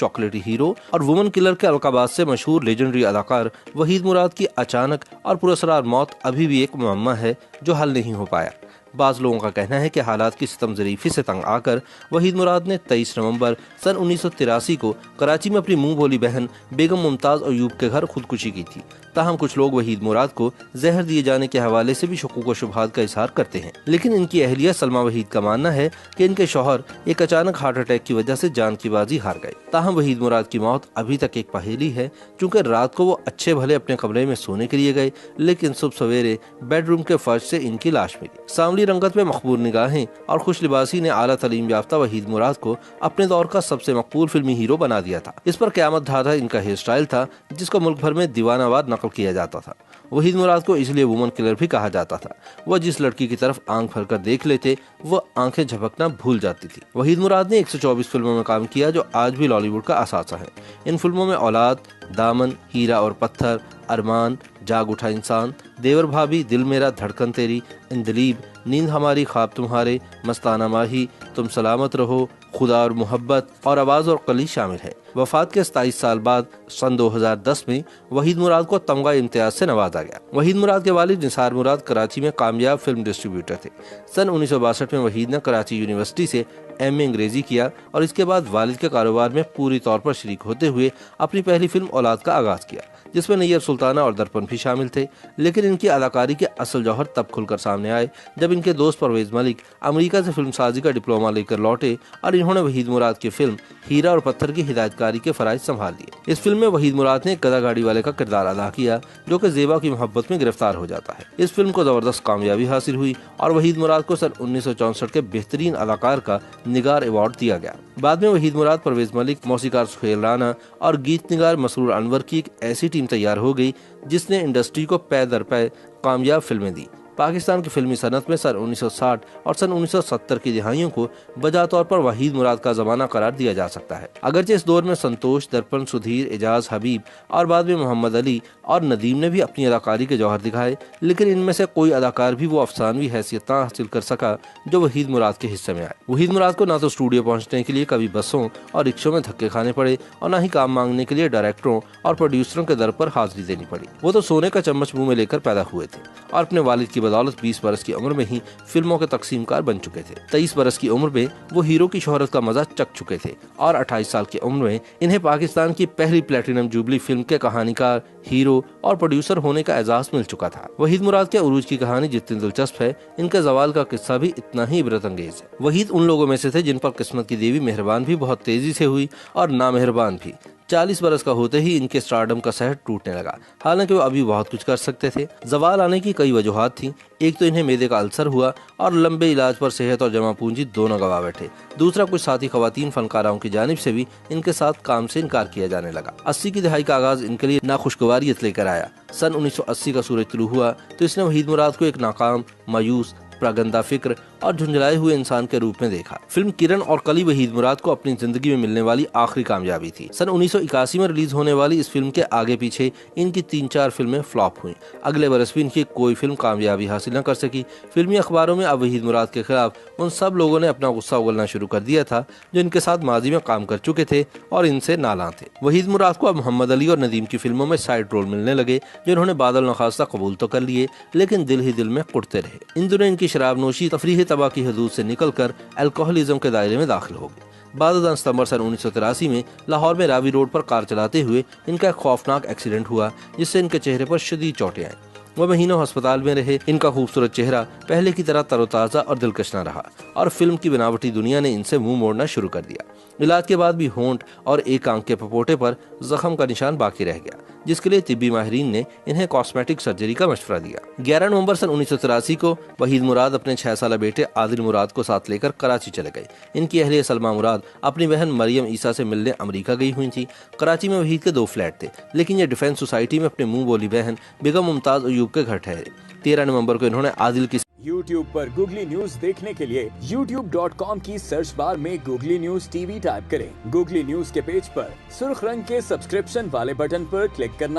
चॉकलेटी हीरो और woman killer के अलकाबाज से मशहूर लेजेंडरी अदाकार वहीद मुराद की अचानक और पुरअसरार मौत अभी भी एक मुअम्मा है जो हल नहीं हो पाया। बाज़ लोगों का कहना है कि हालात की सितम ज़रीफ़ी से तंग आकर वहीद मुराद ने 23 नवंबर सन 1983 को कराची में अपनी मुंह बोली बहन बेगम मुमताज़ अयूब के घर खुदकुशी की थी। ताहम कुछ लोग वहीद मुराद को जहर दिए जाने के हवाले से भी शुकूक व शुबहात का इजहार करते हैं, लेकिन इनकी अहलिया सलमा वहीद का मानना है कि इनके शौहर एक अचानक हार्ट अटैक की वजह से जान की बाजी हार गए। ताहम वहीद मुराद की मौत अभी तक एक पहेली है, क्योंकि रात को वो अच्छे भले अपने कमरे में सोने के लिए गए, लेकिन सुबह सवेरे बेडरूम के फर्श से इनकी लाश मिली। सांवली रंगत में मकबूल निगाहें और खुश लिबासी ने आला तलीम याफ्ता वहीद मुराद को अपने दौर का सबसे मकबूल फिल्मी हीरो बना दिया था। इस पर क़यामत ढाधा इनका हेयर स्टाइल था, जिसको मुल्क भर में दीवानावार नकल किया जाता था। वहीद मुराद को इसलिए वुमन किलर भी कहा जाता था। वह जिस लड़की की तरफ आंख भरकर देख लेते वह आंखें झपकना भूल जाती थी। वहीद मुराद ने 124 फिल्मों में काम किया, जो आज भी बॉलीवुड का असासा है। इन फिल्मों में औलाद, दामन, हीरा और पत्थर, अरमान, जाग उठा इंसान, देवर भाभी, दिल मेरा, धड़कन तेरी, इंदलीब, नींद हमारी, ख्वाब तुम्हारे, मस्ताना माही, तुम सलामत रहो, खुदा और मोहब्बत और आवाज़ और कली शामिल है। वफात के 27 साल बाद सन 2010 में वहीद मुराद को तमगा इम्तियाज से नवाजा गया। वहीद मुराद के वालिद निसार मुराद कराची में कामयाब फिल्म डिस्ट्रीब्यूटर थे। सन 1962 में वहीद ने कराची यूनिवर्सिटी से MA अंग्रेजी किया और इसके बाद वालिद के कारोबार में पूरी तौर पर शरीक होते हुए अपनी पहली फिल्म औलाद का आगाज किया, जिसमें नैयर सुल्ताना और दर्पण भी शामिल थे। लेकिन इनकी अदाकारी के असल जौहर तब खुलकर सामने आए जब इनके दोस्त परवेज मलिक अमेरिका से फिल्मसाजी का डिप्लोमा लेकर लौटे और इन्होंने वहीद मुराद की फिल्म हीरा और पत्थर की हिदायतकारी के फराइज संभाल लिए। इस फिल्म में वहीद मुराद ने गधा गाड़ी वाले का किरदार अदा किया, जो कि ज़ेबा की मोहब्बत में गिरफ्तार हो जाता है। इस फिल्म को जबरदस्त कामयाबी हासिल हुई और वहीद मुराद को सन 1964 के बेहतरीन अदाकार का निगार अवार्ड दिया गया। बाद में वहीद मुराद, परवेज मलिक, मौसीकार सुहेल राना और गीत निगार मसरूर अनवर की एक ऐसी टीम तैयार हो गई जिसने इंडस्ट्री को पै दर पै कामयाब फिल्में दी। पाकिस्तान की फिल्मी सनत में सन 1960 और सन 1970 की दिहाइयों को बजा तौर पर वहीद मुराद का जमाना करार दिया जा सकता है। अगरचे इस दौर में संतोष, दर्पण, सुधीर, एजाज, हबीब और बाद में मोहम्मद अली और नदीम ने भी अपनी अदाकारी के जौहर दिखाए, लेकिन इनमें से कोई अदाकार भी वो अफसानवी हैसियत ना हासिल कर सका जो वहीद मुराद के हिस्से में आए। वहीद मुराद को ना तो स्टूडियो पहुंचने के लिए कभी बसों और रिक्शों में धक्के खाने पड़े और ना ही काम मांगने के लिए डायरेक्टरों और प्रोड्यूसरों के दर पर हाजिरी देनी पड़ी। वो तो सोने का चम्मच मुंह में लेकर पैदा हुए थे और अपने वालिद की बदौलत 20 बरस की उम्र में ही फिल्मों के तकसीमकार बन चुके थे। 23 बरस की उम्र में वो हीरो की शोहरत का मजा चख चुके थे और 28 साल की उम्र में इन्हें पाकिस्तान की पहली प्लेटिनम जुबली फिल्म के कहानीकार, हीरो और प्रोड्यूसर होने का एजाज मिल चुका था। वहीद मुराद के उरूज की कहानी जितनी दिलचस्प है, इनके जवाल का किस्सा भी इतना ही इबरत अंगेज है। वहीद उन लोगों में से थे जिन पर किस्मत की देवी मेहरबान भी बहुत तेजी से हुई और नामेहरबान भी। 40 बरस का होते ही इनके स्टारडम का सहर टूटने लगा। हालांकि वो अभी बहुत कुछ कर सकते थे। जवाल आने की कई वजूहात थी। एक तो इन्हें मैदे का अल्सर हुआ और लंबे इलाज पर सेहत और जमा पूंजी दोनों गवा बैठे। दूसरा, कुछ साथी खवातीन फनकाराओं की जानिब से भी इनके साथ काम से इनकार किया जाने लगा। 80 की दहाई का आगाज इनके लिए नाखुशगवारियत लेकर आया। सन 1980 का सूरज तुलू हुआ तो इसने वहीद मुराद को एक नाकाम, मायूस, प्रागंदा फिक्र और झुंझलाए हुए इंसान के रूप में देखा। फिल्म किरण और कली वहीद मुराद को अपनी जिंदगी में मिलने वाली आखिरी कामयाबी थी। सन 1981 में रिलीज होने वाली इस फिल्म के आगे पीछे इनकी 3-4 फिल्में फ्लॉप हुई। अगले बरस भी इनकी कोई फिल्म कामयाबी हासिल न कर सकी। फिल्मी अखबारों में अब वहीद मुराद के खिलाफ उन सब लोगों ने अपना गुस्सा उगलना शुरू कर दिया था जो इनके साथ माजी में काम कर चुके थे और इनसे नाला थे। वहीद मुराद को अब मोहम्मद अली और नदीम की फिल्मों में साइड रोल मिलने लगे, जो इन्होंने बादल नखास्ता कबूल तो कर लिए, लेकिन दिल ही दिल में कुटते रहे। इन दिनों इनकी शराब नोशी तफरीह तबाह की हदूद से निकलकर अल्कोहलिज्म के दायरे में दाखिल हो गई। 12 सितंबर सन 1983 में लाहौर में रावी रोड पर कार चलाते हुए इनका एक खौफनाक एक्सीडेंट हुआ, जिससे इनके चेहरे पर शदीद चोटें आई। वह महीनों अस्पताल में रहे। इनका खूबसूरत चेहरा पहले की तरह तरोताज़ा और दिलकश न रहा और फिल्म की बनावटी दुनिया ने इनसे मुंह मोड़ना शुरू कर दिया। इलाज के बाद भी होंठ और एक आंख के पपोटे पर जख्म का निशान बाकी रह गया, जिसके लिए तिब्बी माहिरीन ने इन्हें कॉस्मेटिक सर्जरी का मशवरा दिया। 11 नवंबर सन 1983 को वहीद मुराद अपने 6 साल बेटे आदिल मुराद को साथ लेकर कराची चले गए। इनकी अहलिया सलमा मुराद अपनी बहन मरियम ईसा से मिलने अमेरिका गई हुई थी। कराची में वहीद के 2 फ्लैट थे, लेकिन ये डिफेंस सोसाइटी में अपने मुंह बोली बहन बेगम मुमताज अयूब के घर ठहरे। 13 नवंबर को इन्होंने आदिल की YouTube पर गूगली न्यूज देखने के लिए youtube.com की सर्च बार में गूगली न्यूज TV टाइप करें। गूगली न्यूज के पेज पर सुर्ख रंग के सब्सक्रिप्शन वाले बटन पर क्लिक करना